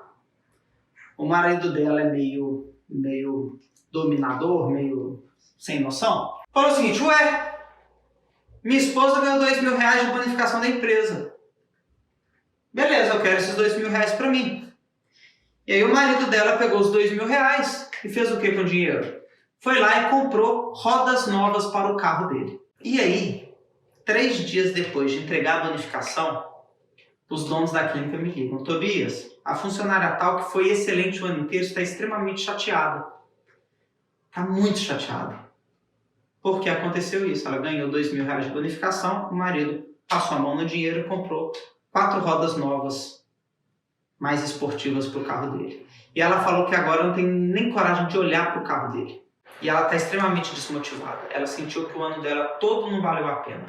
O marido dela é meio dominador, meio sem noção. Falou o seguinte, minha esposa ganhou R$2.000 de bonificação da empresa. Beleza, eu quero esses R$2.000 para mim. E aí o marido dela pegou os R$2.000 e fez o que com o dinheiro? Foi lá e comprou rodas novas para o carro dele. E aí, 3 dias depois de entregar a bonificação, os donos da clínica me ligam. Tobias, a funcionária tal que foi excelente o ano inteiro está extremamente chateada. Está muito chateada. Porque aconteceu isso. Ela ganhou R$2.000 de bonificação, o marido passou a mão no dinheiro e comprou 4 rodas novas, mais esportivas para o carro dele. E ela falou que agora não tem nem coragem de olhar para o carro dele. E ela está extremamente desmotivada. Ela sentiu que o ano dela todo não valeu a pena.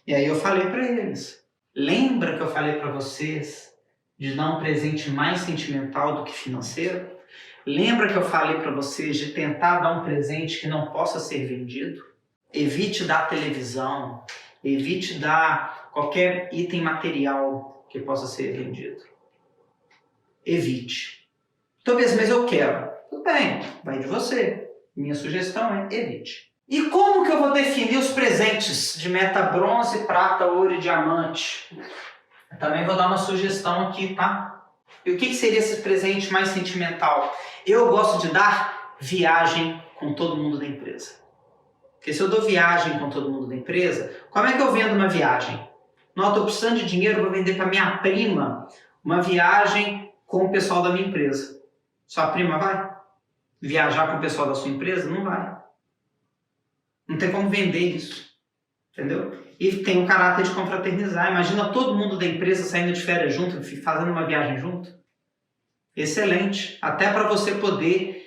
E aí eu falei para eles, lembra que eu falei para vocês de dar um presente mais sentimental do que financeiro? Lembra que eu falei para vocês de tentar dar um presente que não possa ser vendido? Evite dar televisão, evite dar qualquer item material que possa ser vendido. Evite. Tobias, mas eu quero. Tudo bem, vai de você. Minha sugestão é evite. E como que eu vou definir os presentes de meta bronze, prata, ouro e diamante? Eu também vou dar uma sugestão aqui, tá? E o que seria esse presente mais sentimental? Eu gosto de dar viagem com todo mundo da empresa. Porque se eu dou viagem com todo mundo da empresa, como é que eu vendo uma viagem? Não, estou precisando de dinheiro, vou vender para minha prima uma viagem com o pessoal da minha empresa. Sua prima vai viajar com o pessoal da sua empresa? Não vai. Não tem como vender isso. Entendeu? E tem um caráter de confraternizar. Imagina todo mundo da empresa saindo de férias junto, fazendo uma viagem junto. Excelente. Até para você poder...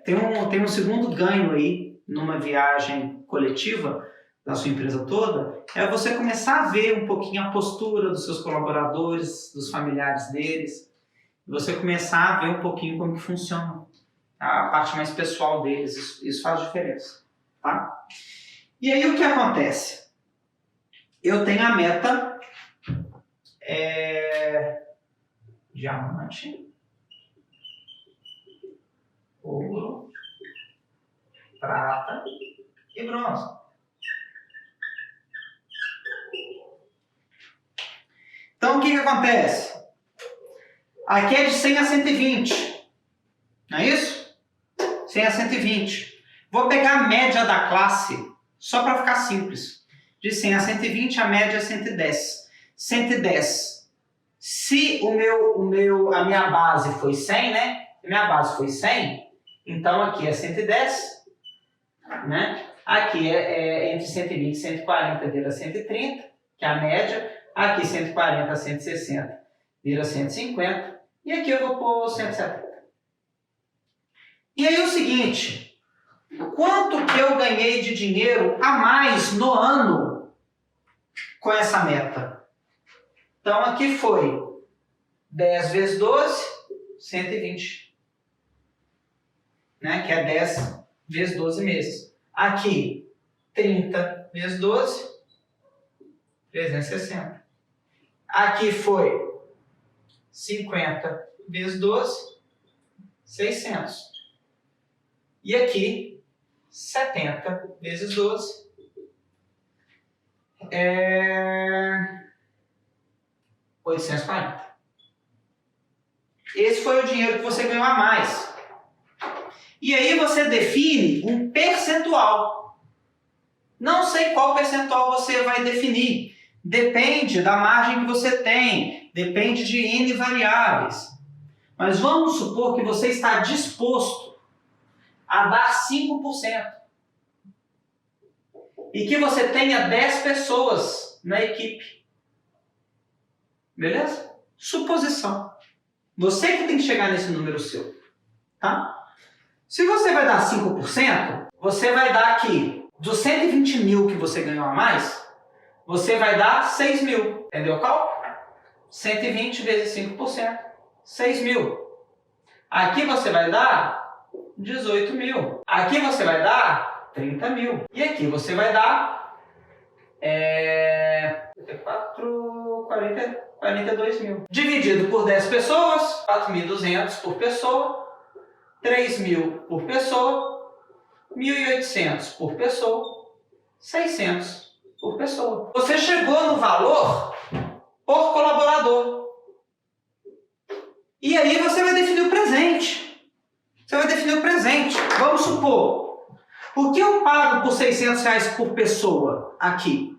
Tem um segundo ganho aí numa viagem coletiva da sua empresa toda, é você começar a ver um pouquinho a postura dos seus colaboradores, dos familiares deles, você começar a ver um pouquinho como que funciona a parte mais pessoal deles, isso faz diferença, tá? E aí o que acontece? Eu tenho a meta diamante, ouro, prata e bronze. que acontece? Aqui é de 100 a 120. Não é isso? 100 a 120. Vou pegar a média da classe, só para ficar simples. De 100 a 120, a média é 110. 110. Se a minha base foi 100, né? Se minha base foi 100, então aqui é 110, né? Aqui é entre 120 e 140 vira 130, que é a média. Aqui 140 a 160 vira 150. E aqui eu vou pôr 170. E aí o seguinte, quanto que eu ganhei de dinheiro a mais no ano com essa meta? Então aqui foi 10 vezes 12, 120. Né? Que é 10 vezes 12 meses. Aqui, 30 vezes 12, 360. Aqui foi 50 vezes 12, 600. E aqui, 70 vezes 12, 840. Esse foi o dinheiro que você ganhou a mais. E aí você define um percentual. Não sei qual percentual você vai definir. Depende da margem que você tem. Depende de N variáveis. Mas vamos supor que você está disposto a dar 5%. E que você tenha 10 pessoas na equipe. Beleza? Suposição. Você que tem que chegar nesse número seu. Tá? Se você vai dar 5%, você vai dar aqui, dos 120 mil que você ganhou a mais, você vai dar 6 mil. Entendeu qual? 120 vezes 5%, 6 mil. Aqui você vai dar 18 mil. Aqui você vai dar 30 mil. E aqui você vai dar 42 mil. Dividido por 10 pessoas, 4.200 por pessoa, 3.000 por pessoa, 1.800 por pessoa, 600 por pessoa. Você chegou no valor por colaborador. E aí você vai definir o presente. Você vai definir o presente. Vamos supor, o que eu pago por R$600 por pessoa aqui?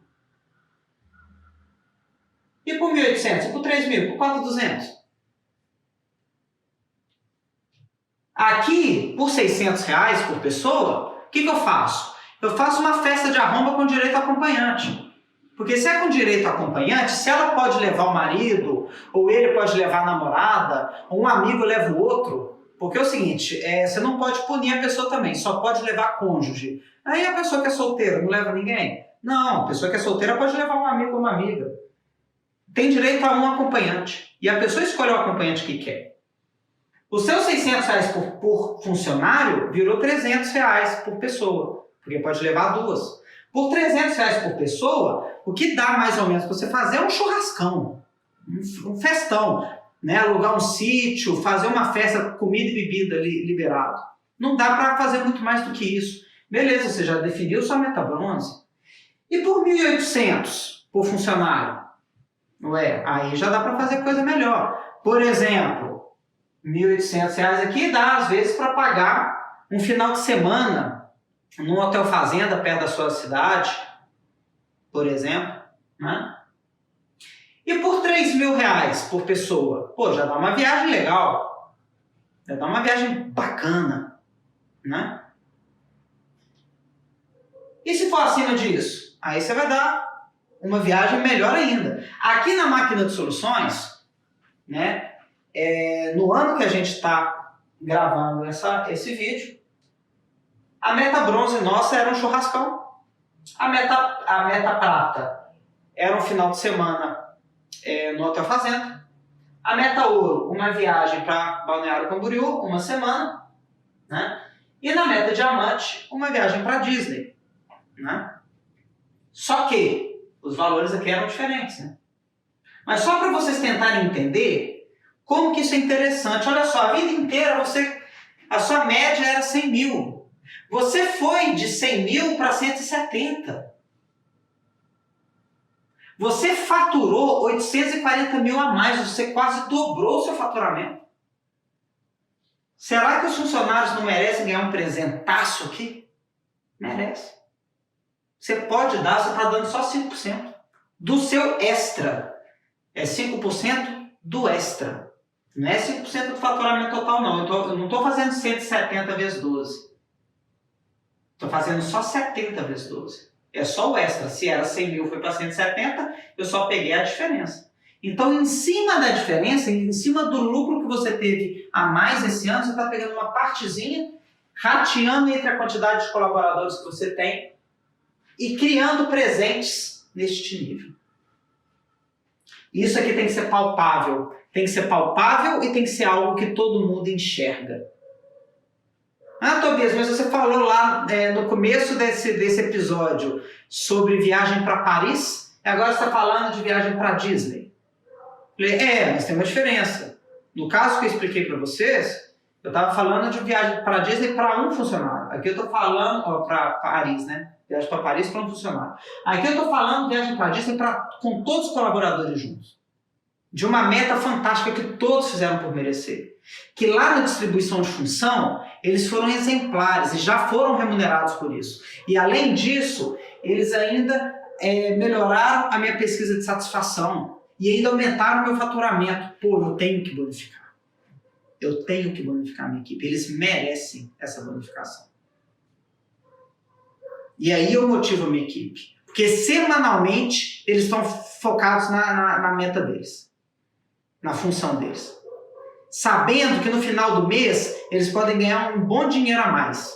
E por 1.800? E por 3.000? Por 4.200? Aqui, por R$600 por pessoa, o que eu faço? Eu faço uma festa de arromba com direito a acompanhante. Porque se é com direito a acompanhante, se ela pode levar o marido, ou ele pode levar a namorada, ou um amigo leva o outro, porque é o seguinte, você não pode punir a pessoa também, só pode levar cônjuge. Aí a pessoa que é solteira não leva ninguém? Não, a pessoa que é solteira pode levar um amigo ou uma amiga. Tem direito a um acompanhante. E a pessoa escolhe o acompanhante que quer. Os seus R$600 por funcionário virou R$300 por pessoa, porque pode levar duas. Por R$300 por pessoa, o que dá mais ou menos para você fazer é um churrascão, um festão, né? Alugar um sítio, fazer uma festa, comida e bebida liberado. Não dá para fazer muito mais do que isso. Beleza, você já definiu sua meta bronze. E por 1.800 por funcionário? Ué, aí já dá para fazer coisa melhor. Por exemplo, R$1.800 aqui dá, às vezes, para pagar um final de semana num hotel fazenda perto da sua cidade, por exemplo, né? E por R$3.000 por pessoa, pô, já dá uma viagem legal, já dá uma viagem bacana, né? E se for acima disso? Aí você vai dar uma viagem melhor ainda. Aqui na máquina de soluções, né? No ano que a gente está gravando esse vídeo, a meta bronze nossa era um churrascão. A meta prata era um final de semana no Hotel Fazenda. A meta ouro, uma viagem para Balneário Camboriú, uma semana. Né? E na meta diamante, uma viagem para Disney. Né? Só que os valores aqui eram diferentes. Né? Mas só para vocês tentarem entender como que isso é interessante. Olha só, a vida inteira a sua média era 100 mil. Você foi de 100 mil para 170. Você faturou 840 mil a mais, você quase dobrou o seu faturamento. Será que os funcionários não merecem ganhar um presentaço aqui? Merece. Você pode dar, você está dando só 5% do seu extra. É 5% do extra. Não é 5% do faturamento total, não. Eu não estou fazendo 170 vezes 12. Estou fazendo só 70 vezes 12. É só o extra. Se era 100 mil, foi para 170, eu só peguei a diferença. Então, em cima da diferença, em cima do lucro que você teve a mais esse ano, você está pegando uma partezinha, rateando entre a quantidade de colaboradores que você tem e criando presentes neste nível. Isso aqui tem que ser palpável. Tem que ser palpável e tem que ser algo que todo mundo enxerga. Ah, Tobias, mas você falou lá no começo desse episódio sobre viagem para Paris e agora você está falando de viagem para Disney. Falei, mas tem uma diferença. No caso que eu expliquei para vocês, eu estava falando de viagem para Disney para um funcionário. Aqui eu estou falando para Paris, né? Viagem para Paris para um funcionário. Aqui eu estou falando viagem para Disney com todos os colaboradores juntos. De uma meta fantástica que todos fizeram por merecer. Que lá na distribuição de função, eles foram exemplares e já foram remunerados por isso. E além disso, eles ainda melhoraram a minha pesquisa de satisfação e ainda aumentaram o meu faturamento. Pô, eu tenho que bonificar. Eu tenho que bonificar a minha equipe. Eles merecem essa bonificação. E aí eu motivo a minha equipe. Porque semanalmente eles estão focados na meta deles. Na função deles. Sabendo que no final do mês eles podem ganhar um bom dinheiro a mais.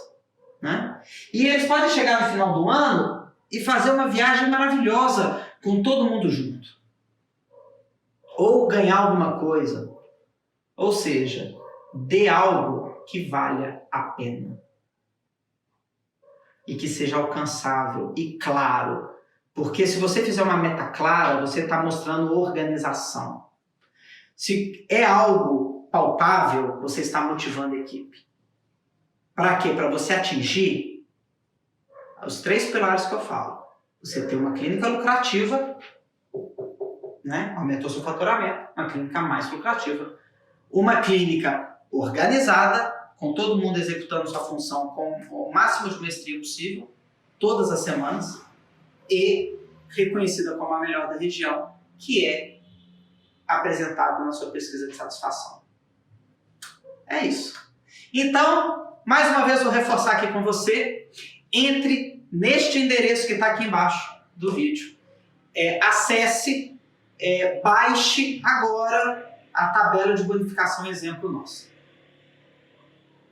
Né? E eles podem chegar no final do ano e fazer uma viagem maravilhosa com todo mundo junto. Ou ganhar alguma coisa. Ou seja, dê algo que valha a pena. E que seja alcançável e claro. Porque se você fizer uma meta clara, você está mostrando organização. Se é algo palpável, você está motivando a equipe. Para quê? Para você atingir os 3 pilares que eu falo. Você ter uma clínica lucrativa, né? Aumentou seu faturamento, uma clínica mais lucrativa. Uma clínica organizada, com todo mundo executando sua função com o máximo de maestria possível, todas as semanas, e reconhecida como a melhor da região, que é apresentado na sua pesquisa de satisfação. É isso. Então, mais uma vez vou reforçar aqui com você, entre neste endereço que está aqui embaixo do vídeo. Acesse, baixe agora a tabela de bonificação exemplo nosso.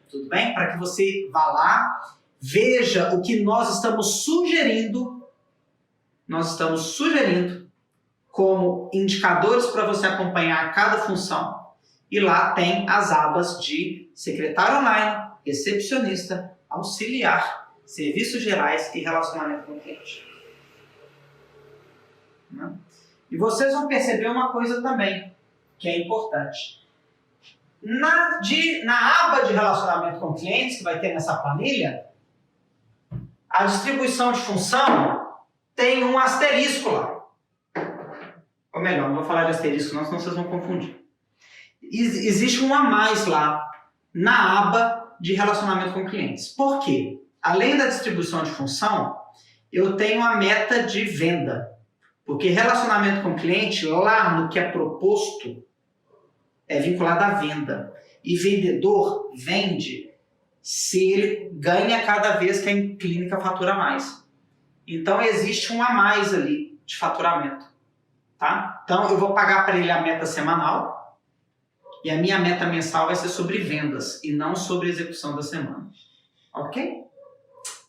Tudo bem? Para que você vá lá, veja o que nós estamos sugerindo. Nós estamos sugerindo como indicadores para você acompanhar cada função. E lá tem as abas de secretário online, recepcionista, auxiliar, serviços gerais e relacionamento com o cliente. E vocês vão perceber uma coisa também, que é importante. Na aba de relacionamento com clientes, que vai ter nessa planilha, a distribuição de função tem um asterisco lá. Ou melhor, não vou falar de asterisco não, senão vocês vão confundir. Existe um a mais lá, na aba de relacionamento com clientes. Por quê? Além da distribuição de função, eu tenho a meta de venda. Porque relacionamento com cliente, lá no que é proposto, é vinculado à venda. E vendedor vende se ele ganha cada vez que a clínica fatura mais. Então existe um a mais ali de faturamento. Tá? Então eu vou pagar para ele a meta semanal e a minha meta mensal vai ser sobre vendas e não sobre execução da semana. Ok?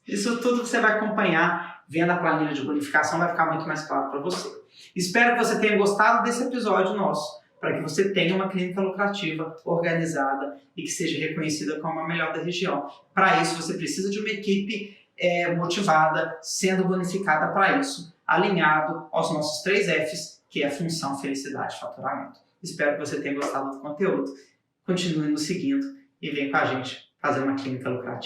Isso tudo que você vai acompanhar vendo a planilha de bonificação vai ficar muito mais claro para você. Espero que você tenha gostado desse episódio nosso, para que você tenha uma clínica lucrativa, organizada e que seja reconhecida como a melhor da região. Para isso, você precisa de uma equipe motivada, sendo bonificada para isso, alinhado aos nossos 3 Fs, que é função, felicidade e faturamento. Espero que você tenha gostado do conteúdo. Continue nos seguindo e venha com a gente fazer uma clínica lucrativa.